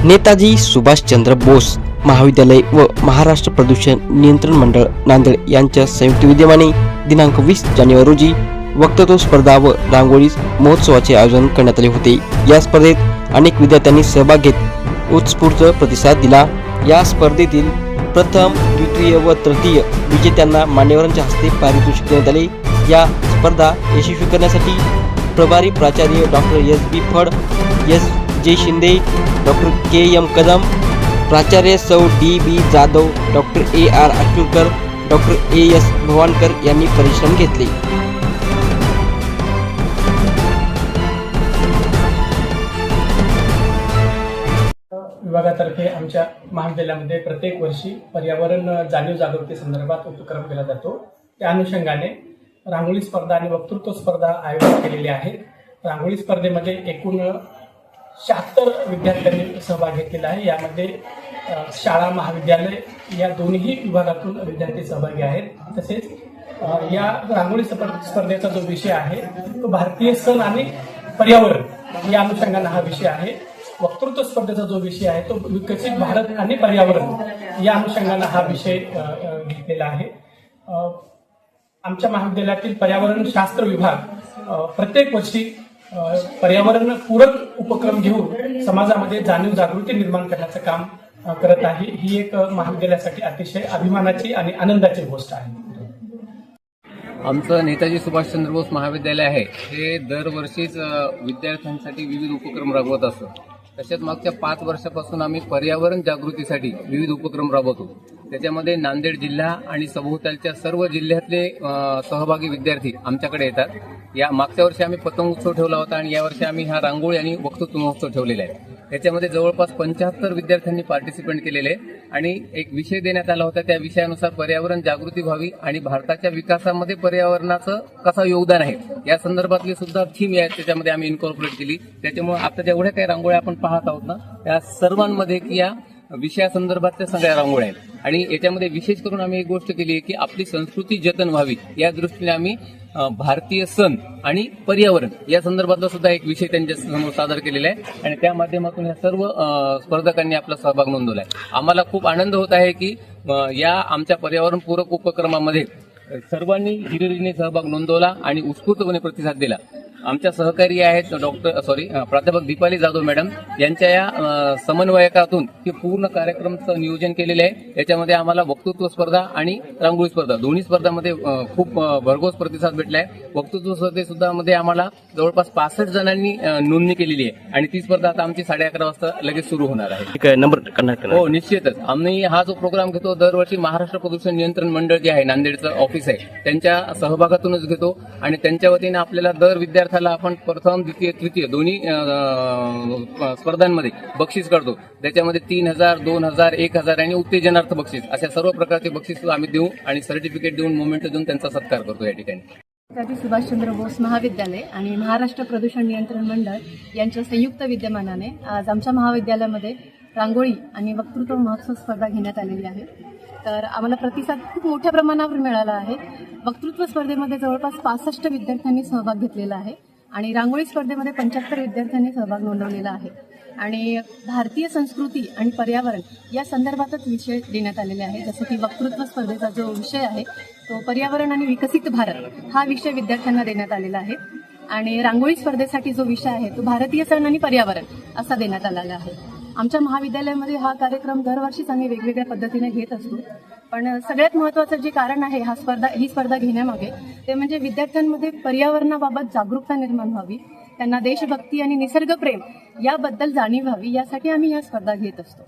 नेताजी सुभाषचंद्र बोस महाविद्यालय व महाराष्ट्र प्रदूषण नियंत्रण मंडळ नांदेड यांच्या संयुक्त विद्यमाने दिनांक 20 जानेवारी रोजी वक्तृत्व स्पर्धा व रांगोळी महोत्सवाचे आयोजन करण्यात आले होते। या स्पर्धेत अनेक विद्यार्थ्यांनी सहभाग घेत उत्स्फूर्त प्रतिसाद दिला। या स्पर्धेतील प्रथम, द्वितीय व तृतीय विजेत्यांना मान्यवरांच्या हस्ते पारितोषिक देण्यात आले। या स्पर्धा यशस्वी करण्यासाठी प्रभारी प्राचार्य doctor S B. Phad, S J. Shinde, doctor K M. Kadam, प्राचार्य सौ D B. Jadhav, doctor A R. Achurkar, doctor A S. Bhavankar यांनी परिश्रम घेतले। विभागातर्फे आमच्या महाविद्यालयामध्ये प्रत्येक वर्षी पर्यावरण जाणीव जागृती संदर्भात उपक्रम केला जातो। त्या अनुषंगाने रांगोळी स्पर्धा आणि वक्तृत्व स्पर्धा आयोजित केलेली आहे। रांगोळी स्पर्धेमध्ये एकूण 76 विद्यार्थ्यांनी सहभाग घेतलेला आहे। यामध्ये शाळा, महाविद्यालय या दोन्ही विभागातून विद्यार्थी सहभागी आहेत। तसेच या रांगोळी स्पर्धेचा जो विषय आहे तो भारतीय सण आणि पर्यावरण या अनुषंगाने हा विषय आहे। वक्तृत्व स्पर्धेचा जो विषय आहे तो विकसित भारत आणि पर्यावरण या अनुषंगाने हा विषय घेतलेला आहे। आमच्या महाविद्यालयातील पर्यावरण शास्त्र विभाग प्रत्येक वर्षी पर्यावरण पूरक उपक्रम घेऊन समाजामध्ये जाणीव जागृती निर्माण करण्याचं काम करत आहे। ही एक महाविद्यालयासाठी अतिशय अभिमानाची आणि आनंदाची गोष्ट आहे। आमचं नेताजी सुभाषचंद्र बोस महाविद्यालय आहे हे दरवर्षीच विद्यार्थ्यांसाठी विविध उपक्रम राबवत असतो। तसेच मागच्या 5 वर्षापासून आम्ही पर्यावरण जागृतीसाठी विविध उपक्रम राबवतो। त्याच्यामध्ये नांदेड जिल्हा आणि सभोवतालच्या सर्व जिल्ह्यातले सहभागी विद्यार्थी आमच्याकडे येतात। या मागच्या वर्षी आम्ही पतंग उत्सव ठेवला होता आणि यावर्षी आम्ही हा रांगोळी आणि वक्तृत्व महोत्सव ठेवलेला आहे। त्याच्यामध्ये जवळपास 75 विद्यार्थ्यांनी पार्टिसिपेट केलेले आणि एक विषय देण्यात आला होता। त्या विषयानुसार पर्यावरण जागृती व्हावी आणि भारताच्या विकासामध्ये पर्यावरणाचं कसं योगदान आहे या संदर्भातली सुद्धा थीम त्याच्यामध्ये आम्ही इन्कॉर्पोरेट केली। त्याच्यामुळे आता जेवढ्या काही रांगोळ्या आपण पाहत आहोत ना त्या सर्वांमध्ये की या विषयासंदर्भातल्या सगळ्या रांगोळ्या आहेत। आणि याच्यामध्ये विशेष करून आम्ही एक गोष्ट केली आहे की आपली संस्कृती जतन व्हावी या दृष्टीने आम्ही भारतीय सण आणि पर्यावरण या संदर्भातला सुद्धा एक विषय त्यांच्या समोर सादर केलेला आहे आणि त्या माध्यमातून या सर्व स्पर्धकांनी आपला सहभाग नोंदवला आहे। आम्हाला खूप आनंद होत आहे की या आमच्या पर्यावरणपूरक उपक्रमामध्ये सर्वांनी हिरिरीने सहभाग नोंदवला आणि उत्स्फूर्तपणे प्रतिसाद दिला। आमच्या सहकारी आहेत प्राध्यापक दीपाली जाधव मॅडम यांच्या या समन्वयकातून हे पूर्ण कार्यक्रमचं नियोजन केलेलं आहे। याच्यामध्ये आम्हाला वक्तृत्व स्पर्धा आणि रांगोळी स्पर्धा दोन्ही स्पर्धांमध्ये खूप भरघोस प्रतिसाद भेटला आहे। वक्तृत्व स्पर्धे सुद्धा मध्ये आम्हाला जवळपास 65 जणांनी नोंदणी केलेली आहे आणि ती स्पर्धा आता आमची 11:30 वाजता लगेच सुरू होणार आहे। हो, निश्चितच आम्ही हा जो प्रोग्राम घेतो दरवर्षी महाराष्ट्र प्रदूषण नियंत्रण मंडळ जे आहे नांदेडचं ऑफिस आहे त्यांच्या सहभागातूनच घेतो आणि त्यांच्या वतीने आपल्याला दर विद्यार्थ्याला आपण प्रथम, द्वितीय, तृतीय दोन्ही स्पर्धांमध्ये बक्षीस काढतो। त्याच्यामध्ये 3000, 2000, 1000 आणि उत्तेजनार्थ बक्षीस अशा सर्व प्रकारचे बक्षीस आम्ही देऊ आणि सर्टिफिकेट देऊन मोमेंट देऊन त्यांचा सत्कार करतो। या ठिकाणी नेताजी सुभाषचंद्र बोस महाविद्यालय आणि महाराष्ट्र प्रदूषण नियंत्रण मंडळ यांच्या संयुक्त विद्यमानाने आज आमच्या महाविद्यालयामध्ये रांगोळी आणि वक्तृत्व महोत्सव स्पर्धा घेण्यात आलेली आहे। तर आम्हाला प्रतिसाद खूप मोठ्या प्रमाणावर मिळाला आहे। वक्तृत्व स्पर्धेमध्ये जवळपास 65 विद्यार्थ्यांनी सहभाग घेतलेला आहे आणि रांगोळी स्पर्धेमध्ये 75 विद्यार्थ्यांनी सहभाग नोंदवलेला आहे आणि भारतीय संस्कृती आणि पर्यावरण या संदर्भातच विषय देण्यात आलेले आहे। जसं की वक्तृत्व स्पर्धेचा जो विषय आहे तो पर्यावरण आणि विकसित भारत हा विषय विद्यार्थ्यांना देण्यात आलेला आहे आणि रांगोळी स्पर्धेसाठी जो विषय आहे तो भारतीय सण आणि पर्यावरण असा देण्यात आलेला आहे। आमच्या महाविद्यालयामध्ये हा कार्यक्रम दरवर्षीच आम्ही वेगवेगळ्या पद्धतीने घेत असतो, पण सगळ्यात महत्त्वाचं जे कारण आहे ही स्पर्धा घेण्यामागे ते म्हणजे विद्यार्थ्यांमध्ये पर्यावरणाबाबत जागरूकता निर्माण व्हावी, त्यांना देशभक्ती आणि निसर्गप्रेम याबद्दल जाणीव व्हावी यासाठी आम्ही या स्पर्धा घेत असतो।